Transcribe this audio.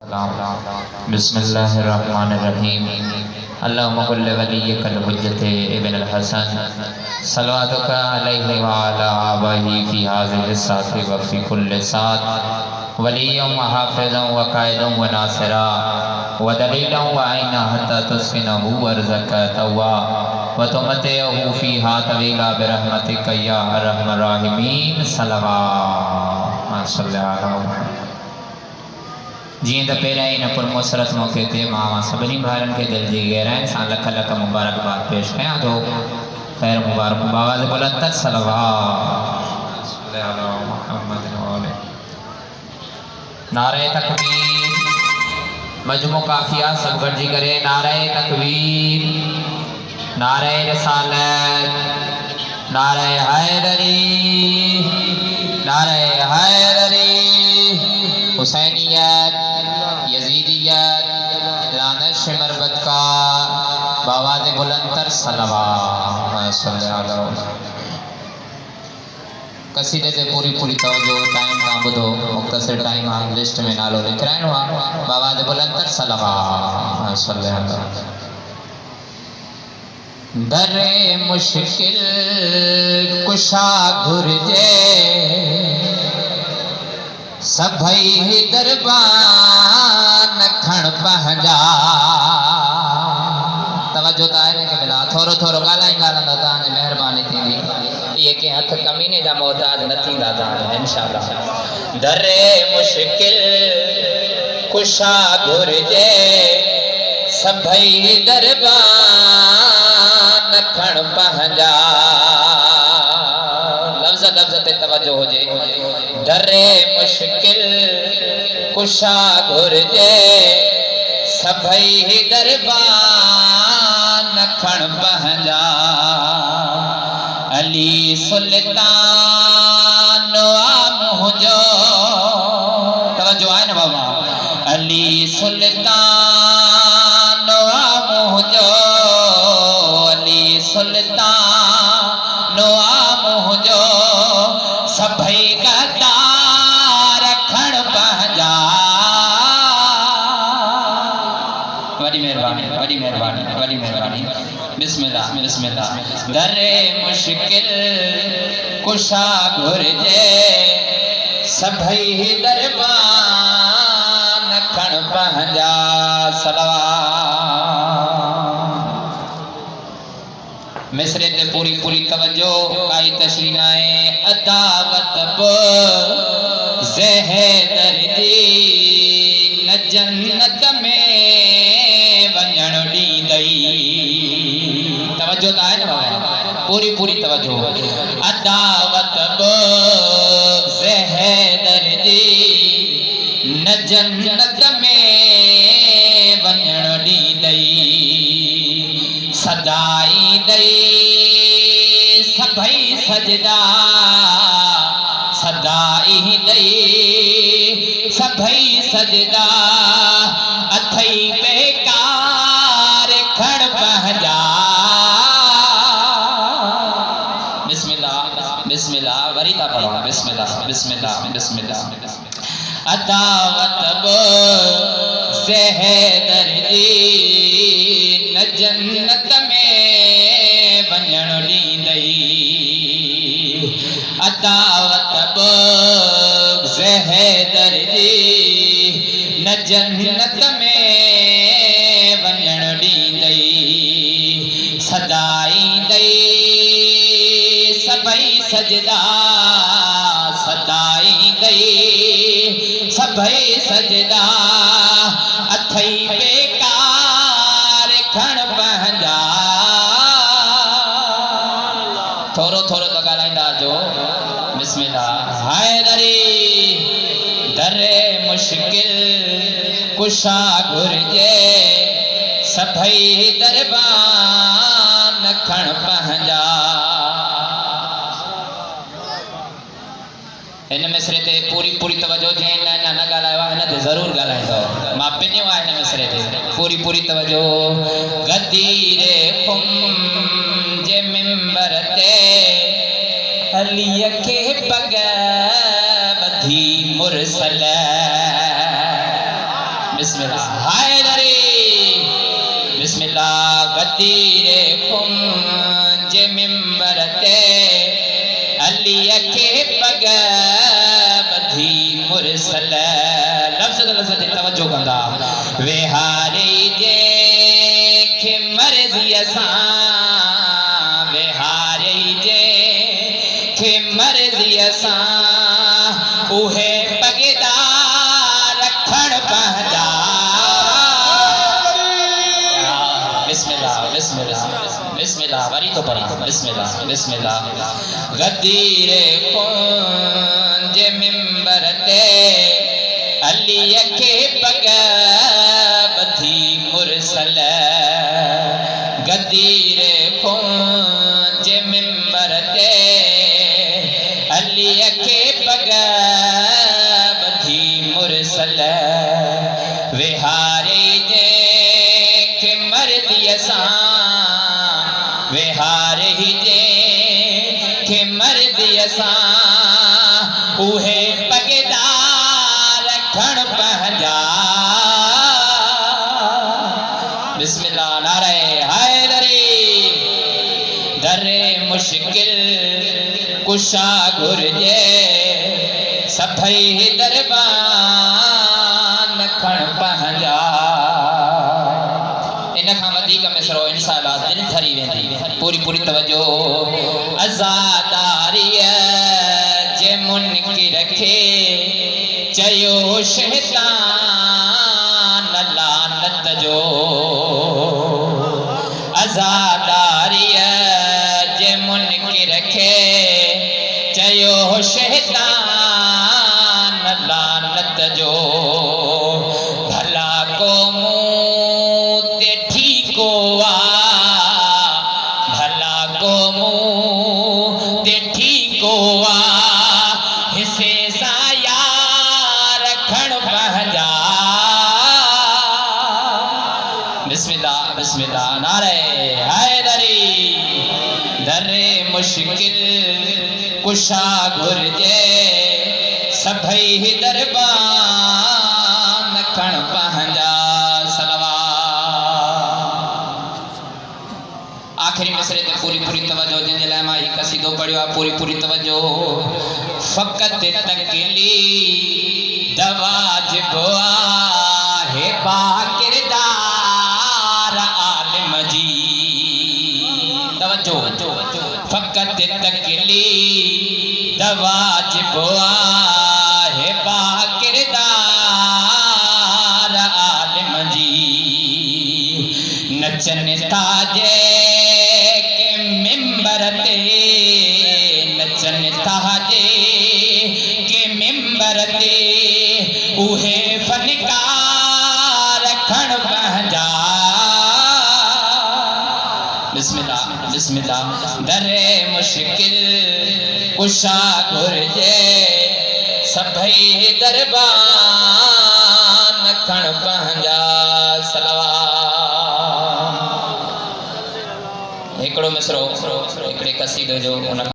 बिस्मिल्लाहिर्रहमानिर्रहीम। अल्लाहुम्मा कुल्लि वलिय्यिकल हुज्जति इब्नुल हसन सल्लवातुका अलैहि व अला आबाही फी हाज़िहि साति व फी कुल्लि सात वलिय्यन व हाफ़िज़न व क़ाइदन व नासिरा व दलीलन व ऐना हत्ता तुस्किनहु वर्ज़का तवा व तुमतिअहु फ़ीहा तवीला बिरहमतिका या अर्हमर राहिमीन। सल्लल्लाहु अलैहि जीअं त पहिरियां ई हिन पुरमुसरत मौक़े ते मां सभिनी भाइरनि खे दिलि जी गहराइनि सां लख लख मुबारकबाद पेश कयां थो। ख़ैर मुबारक बावाज़ बुलंद सल्लल्लाहु अलैहि मुहम्मद। नारे तकबीर, मजमू काफिया सब गॾिजी करे नारे तकबीर, नारे रिसालत, नारे हैदरी, नारे हैदरी, हुसैनियत, यजीदियत, दानिश मरबत का बावाज़ बुलंद सल्लल्लाहु अलैहि। कसीदे ते पूरी तवज्जो टाइम का बुधो मुख्तसर टाइम आ लिस्ट में नालो लिखाइणो आ बावाज़ बुलंद सल्लल्लाहु अलैहि। दरे मुश्किल कुशा घुरजे सभई दरबान खण पंहिंजा। तवज्जो त आहे कि बिला थोरो थोरो ॻाल्हाईंदा रहंदो तव्हांजी महिरबानी थींदी। इहे कंहिं हथ कमीने जा मोहताज न थींदा तव्हां इंशाअल्लाह। दरे मुश्किल कुशा घुरजे सभई दरबान खण पंहिंजा। लफ्ज़ लफ्ज़ ते तवज्जो हुजे। दरे मुश्किल कुशा घुरजे सभई दरबान खण पंहिंजा। अली सुल्तान मुंहिंजो तवज्जो आहे न बाबा। अली सुल्तान मुंहिंजो, अली सुल्तान मुंहिंजो सभई गद्दार खण पंहिंजा। वॾी महिरबानी, वॾी महिरबानी, वॾी महिरबानी। बिस्मिल्लाह बिस्मिल्लाह। दरे मुश्किल कुशा घुरजे सभई दरबान खण पंहिंजा। सलावत। मिसरे ते पूरी तवज्जो काई तशरीह नाहे। अदावत बो ज़हदर जी न जन्नत में वञण ॾींदई। तवज्जो त आहे न बाबा, पूरी तवज्जो। अदावत बो ज़हदर जी न जन्नत में वञण ॾींदई। सदाई दई सभई सजदा, सदाई दई सभई सजदा अथई बेकार खण पंहिंजा। बिस्मिल्लाह बिस्मिल्लाह, वरी था पढ़ो। बिस्मिल्लाह बिस्मिल्लाह बिस्मिल्लाह। अदावत बो ज़हदर जी न जन्नत में वञण ॾींदई। अदावत बो ज़हदर जी न जन्नत में वञण ॾींदई। सदाई दई सभई सजदा, सदाई दई सभई सजदा अथई बेकार खण पंहिंजा। थोरो थोरो तो ॻाल्हाईंदा जो। बिस्मिल्लाह। हैदरी दरे मुश्किल कुशा घुरजे सभई दरबान खण पंहिंजा। हिन मिसरे ते पूरी तवज्जो। जंहिं न ॻाल्हायो आहे हिन ते ज़रूरु ॻाल्हाईंदो। मां पिनियो आहे हिन मिसरे ते पूरी तवज्जो। गदीरे खुम जे मिंबर ते अलीअ खे पग ॿधी मुरसल। बिस्मिल्लाह हैदरी बिस्मिल्लाह गदीरे कुंज मिंबर ते अली के पग बधी मुरसल लफ्ज़ लफ्ज़ ते तवज्जो कंदा वेहारे जे के मर्ज़ी असां वेहारे जे के मर्ज़ी असां उहे पगेदार रखण पहंदा बिस्मिल्लाह बिस्मिल्लाह बिस्मिल्लाह वरी तो पढ़ा बिस्मिल्लाह बिस्मिल्लाह गदीरे कुंज मिंबर ते अली के पग बधी मुरसल गदीरे कुंज मिंबर ते अली के पग बधी मुरसल विहारे जे के मर्ज़ी असां विहारे जे के मर्ज़ी असां उहे पगेदार रखण पहंजा बिस्मिल्लाह नारे हैदरी दरे मुश्किल कुशा घुर्जे सभई दरबान खण पहंजा इन खां वधीक मिसरो इंशाअल्लाह दिल ठरी वेंदी पूरी पूरी तवज्जो आज़ादारीअ जे मुनकिर खे चयो शैतान लानत जो आज़ादारीअ जे मुनकिर खे चयो शैतान लानत जो भला को मुंह ते ठीको आ भला को मुंह ते ठीको आ हिसे सा यार रखण पहंजा बिस्मिल्लाह बिस्मिल्लाह नारे हैदरी दरे मुश्किल कुशा घुर्जे सभई दरबान खण पहंजा सलवात आखिरी मिसरे ते पूरी पूरी तवज्जो जिन लाइ मां ही कसीदो पढ़ियो आहे पूरी पूरी तवज्जो फ़क़त तकली दवाजिब आहे बा किरदार आलिम जी तवज्जो फ़क़त तकली दवाजिब आहे बा किरदार आलिम जी नचन ताजे के मिंबर ते नचन ताजे के मिंबर ते उहे फनकार खण पहंजा बिस्मिल्लाह बिस्मिल्लाह दरे मुश्किल कुशा घुर्जे सभई दरबार